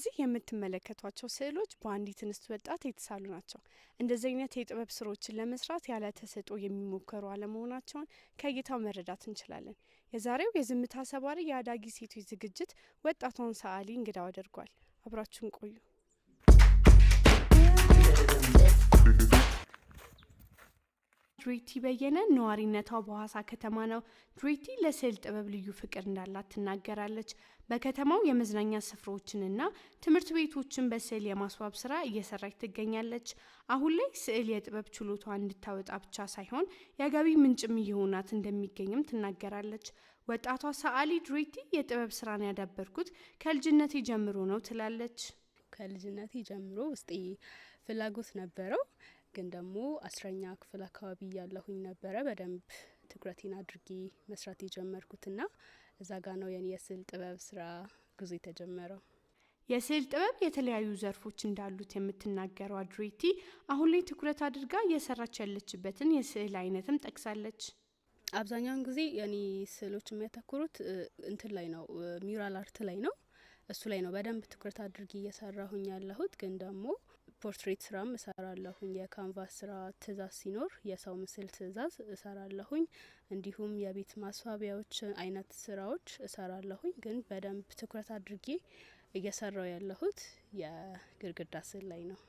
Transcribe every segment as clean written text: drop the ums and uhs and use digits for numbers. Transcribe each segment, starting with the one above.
እነዚህ የምትመለከቷቸው ስዕሎች በአንዲት እንስት ወጣት የተሳሉ ናቸው። እንደዚህ አይነት የጥበብ ስራዎችን ለመስራት ያለ ተሰጥኦ የሚሞከሩ አለመሆናቸውን ከእይታው መረዳት እንችላለን። የዛሬው የዝምታ ሰባሪ የአዳጊ ሴቶች ዝግጅት ወጣቷን ሰዓሊ እንግዳው አድርጓል። አብራችሁን ቆዩ። ድሪቲ በየነ ነዋሪነቷ በሐዋሳ ከተማ ነው። ድሪቲ ለስዕል ጥበብ ልዩ ፍቅር እንዳላት ትናገራለች። በከተማው የመዝናኛ ስፍራዎችንና ትምህርት ቤቶችን በስዕል የማስዋብ ስራ እየሰራች ትገኛለች። አሁን ላይ ስዕል የጥበብ ችሎቷ እንድታወጣ ብቻ ሳይሆን የገቢ ምንጭም እየሆናት እንደሚገኝም ትናገራለች። ወጣቷ ሰዓሊ ድሪቲ የጥበብ ስራን ያዳበርኩት ከልጅነቴ ጀምሮ ነው ትላለች። ከልጅነቴ ጀምሮ ውስጤ ፍላጎት ነበረው። ግን ደግሞ 10ኛ ክፍል አካባቢ ያለሁኝ ነበረ በደንብ ትኩረቴን አድርጌ መስራት የጀመርኩትና እዛ ጋ ነው የኔ የስዕል ጥበብ ስራ ጉዞ የተጀመረው። የስዕል ጥበብ የተለያዩ ዘርፎች እንዳሉት የምትናገረው ድሪቲ አሁን ላይ ትኩረት አድርጋ እየሰራች ያለችበትን የስዕል አይነትም ጠቅሳለች። አብዛኛውን ጊዜ የኔ ስዕሎች የሚያተኩሩት እንትን ላይ ነው፣ ሚውራል አርት ላይ ነው። እሱ ላይ ነው በደንብ ትኩረት አድርጌ እየሰራሁኝ ያለሁት። ግን ደግሞ ፖርትሬት ስራም እሰራለሁኝ። የካንቫስ ስራ ትእዛዝ ሲኖር የሰው ምስል ትእዛዝ እሰራለሁኝ። እንዲሁም የቤት ማስዋቢያዎች አይነት ስራዎች እሰራለሁኝ። ግን በደንብ ትኩረት አድርጌ እየሰራው ያለሁት የግድግዳ ስዕል ላይ ነው።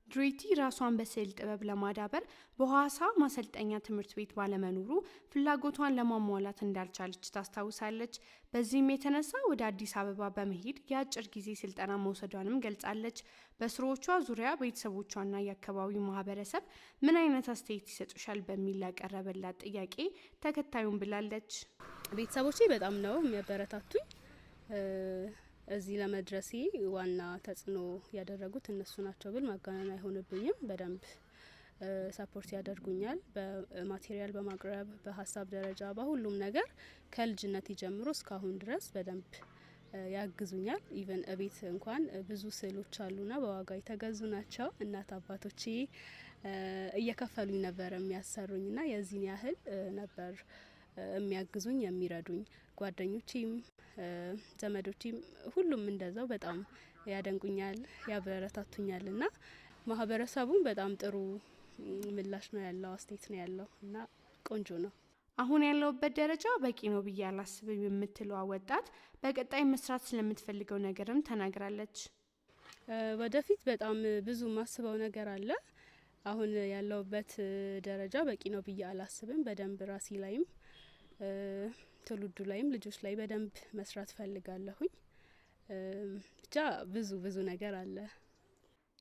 ድሪቲ ራሷን በስዕል ጥበብ ለማዳበር በሐዋሳ ማሰልጠኛ ትምህርት ቤት ባለመኖሩ ፍላጎቷን ለማሟላት እንዳልቻለች ታስታውሳለች። በዚህም የተነሳ ወደ አዲስ አበባ በመሄድ የአጭር ጊዜ ስልጠና መውሰዷንም ገልጻለች። በስራዎቿ ዙሪያ ቤተሰቦቿና የአካባቢው ማህበረሰብ ምን አይነት አስተያየት ይሰጡሻል በሚል ያቀረበላት ጥያቄ ተከታዩን ብላለች። ቤተሰቦቼ በጣም ነው የሚያበረታቱኝ። እዚህ ለመድረሴ ዋና ተጽዕኖ ያደረጉት እነሱ ናቸው ብል ማጋነን አይሆንብኝም። በደንብ ሰፖርት ያደርጉኛል። በማቴሪያል በማቅረብ በሀሳብ ደረጃ በሁሉም ነገር ከልጅነት ጀምሮ እስካሁን ድረስ በደንብ ያግዙኛል። ኢቨን እቤት እንኳን ብዙ ስዕሎች አሉና በዋጋ የተገዙ ናቸው። እናት አባቶቼ እየከፈሉኝ ነበር የሚያሰሩኝና የዚህን ያህል ነበር የሚያግዙኝ የሚረዱኝ። ጓደኞቼም ዘመዶቼም ሁሉም እንደዛው በጣም ያደንቁኛል ያበረታቱኛል እና ማህበረሰቡም በጣም ጥሩ ምላሽ ነው ያለው፣ አስተያየት ነው ያለው እና ቆንጆ ነው። አሁን ያለውበት ደረጃ በቂ ነው ብዬ አላስብም የምትለው ወጣት በቀጣይ መስራት ስለምትፈልገው ነገርም ተናግራለች። ወደፊት በጣም ብዙ ማስበው ነገር አለ። አሁን ያለውበት ደረጃ በቂ ነው ብዬ አላስብም። በደንብ ራሴ ላይም ትውልዱ ላይም ልጆች ላይ በደንብ መስራት ፈልጋለሁኝ። ብቻ ብዙ ነገር አለ።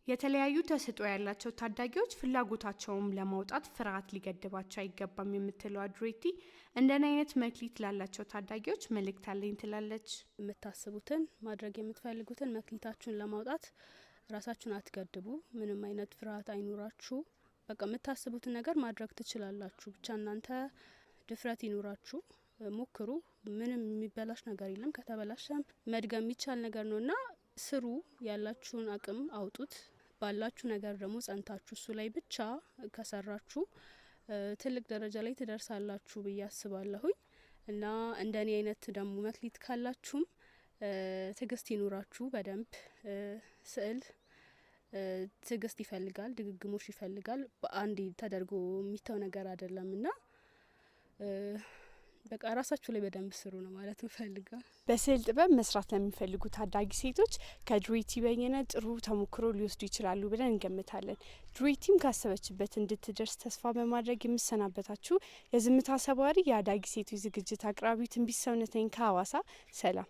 የተለያዩ ተሰጥኦ ያላቸው ታዳጊዎች ፍላጎታቸውን ለማውጣት ፍርሃት ሊገድባቸው አይገባም የምትለው ድሪቲ እንደኔ አይነት መክሊት ላላቸው ታዳጊዎች መልእክት አለኝ ትላለች። የምታስቡትን ማድረግ የምትፈልጉትን መክሊታችሁን ለማውጣት ራሳችሁን አትገድቡ። ምንም አይነት ፍርሃት አይኑራችሁ። በቃ የምታስቡትን ነገር ማድረግ ትችላላችሁ። ብቻ እናንተ ድፍረት ይኑራችሁ፣ ሞክሩ። ምንም የሚበላሽ ነገር የለም። ከተበላሸም መድገም የሚቻል ነገር ነውና ስሩ። ያላችሁን አቅም አውጡት። ባላችሁ ነገር ደግሞ ጸንታችሁ እሱ ላይ ብቻ ከሰራችሁ ትልቅ ደረጃ ላይ ትደርሳላችሁ ብዬ አስባለሁኝ። እና እንደኔ አይነት ደግሞ መክሊት ካላችሁም ትዕግስት ይኑራችሁ። በደንብ ስዕል ትዕግስት ይፈልጋል፣ ድግግሞሽ ይፈልጋል። በአንድ ተደርጎ የሚተው ነገር አይደለምና በቃ ራሳችሁ ላይ በደንብ ስሩ ነው ማለት እንፈልጋለን። በስዕል ጥበብ መስራት ለሚፈልጉ ታዳጊ ሴቶች ከድሪቲ በየነ ጥሩ ተሞክሮ ሊወስዱ ይችላሉ ብለን እንገምታለን። ድሪቲም ካሰበችበት እንድትደርስ ተስፋ በማድረግ የምሰናበታችሁ የዝምታ ሰባሪ የአዳጊ ሴቶች ዝግጅት አቅራቢ ትንቢት ሰውነት ነኝ ከሐዋሳ። ሰላም።